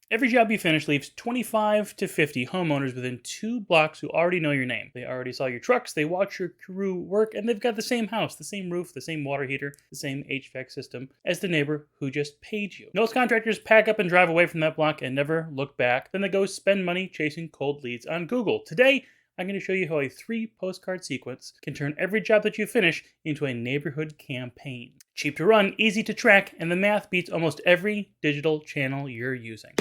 Every job you finish leaves 25 to 50 homeowners within 2 blocks who already know your name. They already saw your trucks, they watch your crew work, and they've got the same house, the same roof, the same water heater, the same HVAC system as the neighbor who just paid you. Most contractors pack up and drive away from that block and never look back. Then they go spend money chasing cold leads on Google. Today, I'm going to show you how a 3-postcard sequence can turn every job that you finish into a neighborhood campaign. Cheap to run, easy to track, and the math beats almost every digital channel you're using.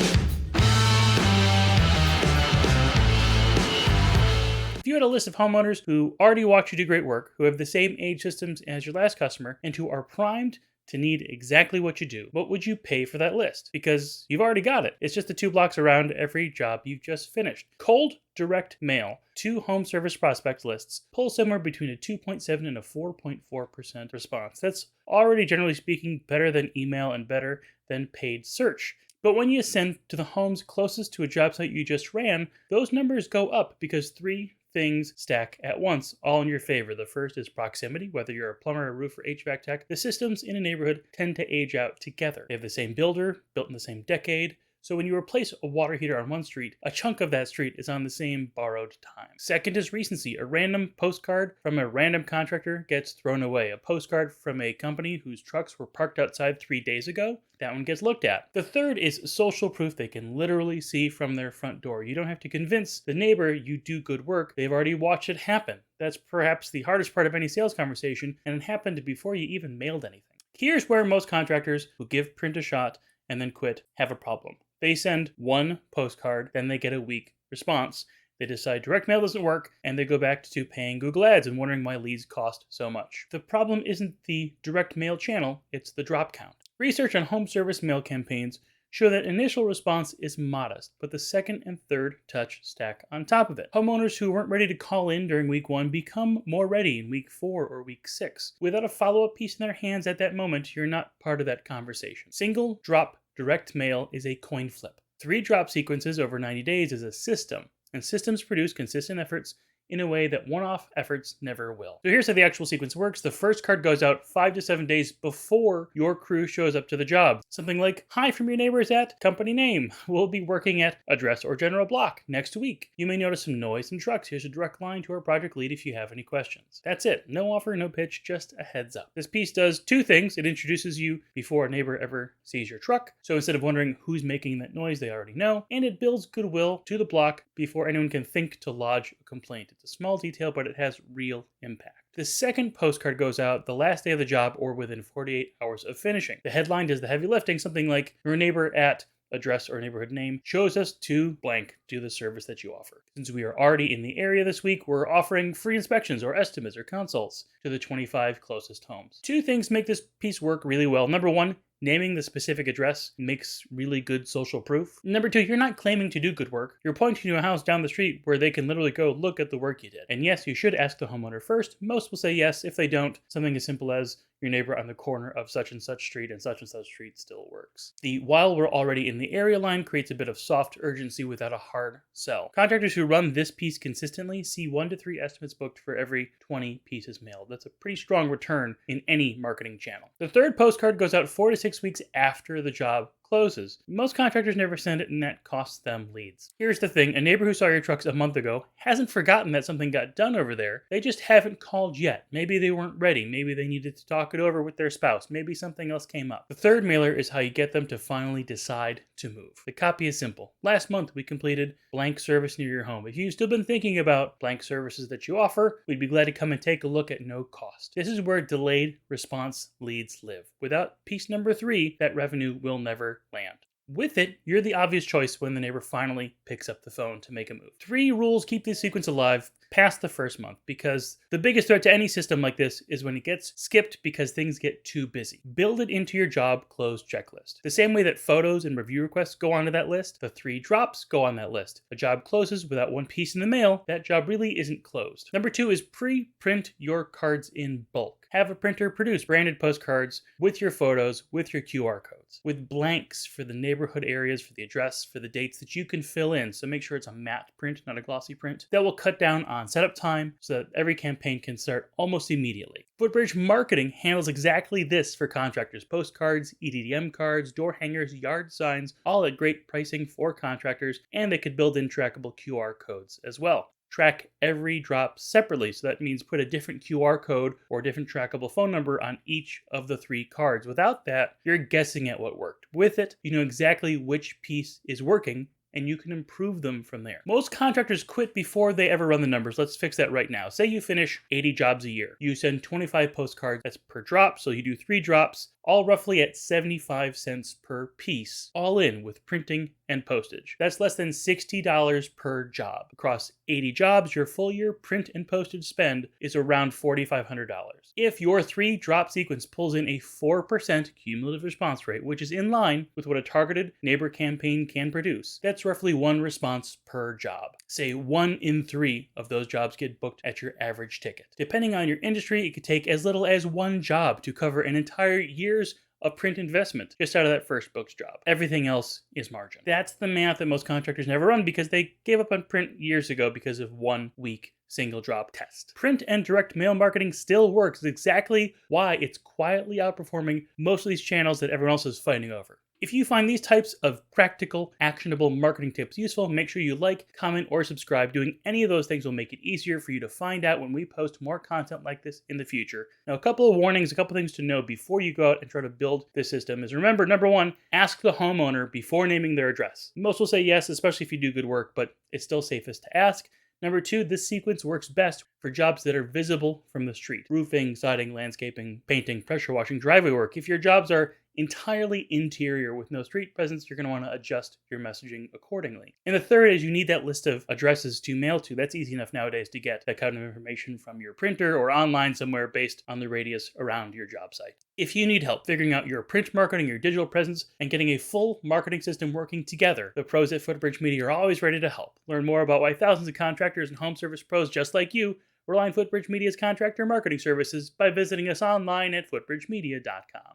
If you had a list of homeowners who already watch you do great work, who have the same age systems as your last customer, and who are primed to need exactly what you do, what would you pay for that list? Because you've already got it. It's just the 2 blocks around every job you've just finished. Cold direct mail, 2 home service prospect lists pull somewhere between a 2.7 and a 4.4% response. That's already, generally speaking, better than email and better than paid search. But when you send to the homes closest to a job site you just ran, those numbers go up because 3 things stack at once, all in your favor. The first is proximity. Whether you're a plumber, a roofer, HVAC tech, the systems in a neighborhood tend to age out together. They have the same builder, built in the same decade. So when you replace a water heater on one street, a chunk of that street is on the same borrowed time. Second is recency. A random postcard from a random contractor gets thrown away. A postcard from a company whose trucks were parked outside 3 days ago, that one gets looked at. The third is social proof they can literally see from their front door. You don't have to convince the neighbor you do good work. They've already watched it happen. That's perhaps the hardest part of any sales conversation, and it happened before you even mailed anything. Here's where most contractors who give print a shot and then quit have a problem. They send 1 postcard, then they get a weak response. They decide direct mail doesn't work, and they go back to paying Google Ads and wondering why leads cost so much. The problem isn't the direct mail channel, it's the drop count. Research on home service mail campaigns show that initial response is modest, but the second and third touch stack on top of it. Homeowners who weren't ready to call in during week 1 become more ready in week 4 or week 6. Without a follow-up piece in their hands at that moment, you're not part of that conversation. Single drop direct mail is a coin flip. 3 drop sequences over 90 days is a system, and systems produce consistent efforts in a way that one-off efforts never will. So here's how the actual sequence works. The first card goes out 5 to 7 days before your crew shows up to the job. Something like, "Hi from your neighbors at company name. We'll be working at address or general block next week. You may notice some noise and trucks. Here's a direct line to our project lead if you have any questions." That's it. No offer, no pitch, just a heads up. This piece does 2 things. It introduces you before a neighbor ever sees your truck. So instead of wondering who's making that noise, they already know. And it builds goodwill to the block before anyone can think to lodge a complaint. It's a small detail, but it has real impact. The second postcard goes out the last day of the job or within 48 hours of finishing. The headline does the heavy lifting, something like, "Your neighbor at address or neighborhood name shows us to blank do the service that you offer." Since we are already in the area this week, we're offering free inspections or estimates or consults to the 25 closest homes. 2 things make this piece work really well. Number 1, naming the specific address makes really good social proof. Number 2, you're not claiming to do good work. You're pointing to a house down the street where they can literally go look at the work you did. And yes, you should ask the homeowner first. Most will say yes. If they don't, something as simple as your neighbor on the corner of such and such street and such street still works. The "while we're already in the area" line creates a bit of soft urgency without a hard sell. Contractors who run this piece consistently see 1 to 3 estimates booked for every 20 pieces mailed. That's a pretty strong return in any marketing channel. The third postcard goes out 4 to 6 weeks after the job closes. Most contractors never send it, and that costs them leads. Here's the thing. A neighbor who saw your trucks a month ago hasn't forgotten that something got done over there. They just haven't called yet. Maybe they weren't ready. Maybe they needed to talk it over with their spouse. Maybe something else came up. The third mailer is how you get them to finally decide to move. The copy is simple. "Last month, we completed blank service near your home. If you've still been thinking about blank services that you offer, we'd be glad to come and take a look at no cost." This is where delayed response leads live. Without piece number 3, that revenue will never land. With it, you're the obvious choice when the neighbor finally picks up the phone to make a move. 3 rules keep this sequence alive past the first month, because the biggest threat to any system like this is when it gets skipped because things get too busy. Build it into your job close checklist. The same way that photos and review requests go onto that list, the 3 drops go on that list. A job closes without 1 piece in the mail, that job really isn't closed. Number 2 is pre-print your cards in bulk. work. Have a printer produce branded postcards with your photos, with your QR codes, with blanks for the neighborhood areas, for the address, for the dates that you can fill in. So make sure it's a matte print, not a glossy print. That will cut down on setup time so that every campaign can start almost immediately. Footbridge Marketing handles exactly this for contractors. Postcards, EDDM cards, door hangers, yard signs, all at great pricing for contractors, and they could build in trackable QR codes as well. Track every drop separately, so that means put a different QR code or different trackable phone number on each of the 3 cards. Without that, you're guessing at what worked. With it, you know exactly which piece is working, and you can improve them from there. Most contractors quit before they ever run the numbers. Let's fix that right now. Say you finish 80 jobs a year. You send 25 postcards, that's per drop, so you do 3 drops, all roughly at 75 cents per piece, all in with printing and postage. That's less than $60 per job. Across 80 jobs, your full year print and postage spend is around $4,500. If your 3 drop sequence pulls in a 4% cumulative response rate, which is in line with what a targeted neighbor campaign can produce, that's roughly 1 response per job. Say 1 in 3 of those jobs get booked at your average ticket. Depending on your industry, it could take as little as 1 job to cover an entire year's of print investment just out of that first book's job. Everything else is margin. That's the math that most contractors never run because they gave up on print years ago because of 1 week single drop test. Print and direct mail marketing still works. It's exactly why it's quietly outperforming most of these channels that everyone else is fighting over. If you find these types of practical, actionable marketing tips useful, make sure you like, comment, or subscribe. Doing any of those things will make it easier for you to find out when we post more content like this in the future. Now, a couple of warnings, a couple things to know before you go out and try to build this system is remember, number 1, ask the homeowner before naming their address. Most will say yes, especially if you do good work, but it's still safest to ask. Number 2, this sequence works best for jobs that are visible from the street. Roofing, siding, landscaping, painting, pressure washing, driveway work. If your jobs are entirely interior with no street presence, you're going to want to adjust your messaging accordingly. And the third is you need that list of addresses to mail to. That's easy enough nowadays to get that kind of information from your printer or online somewhere based on the radius around your job site. If you need help figuring out your print marketing, your digital presence, and getting a full marketing system working together, the pros at Footbridge Media are always ready to help. Learn more about why thousands of contractors and home service pros just like you rely on Footbridge Media's contractor marketing services by visiting us online at footbridgemedia.com.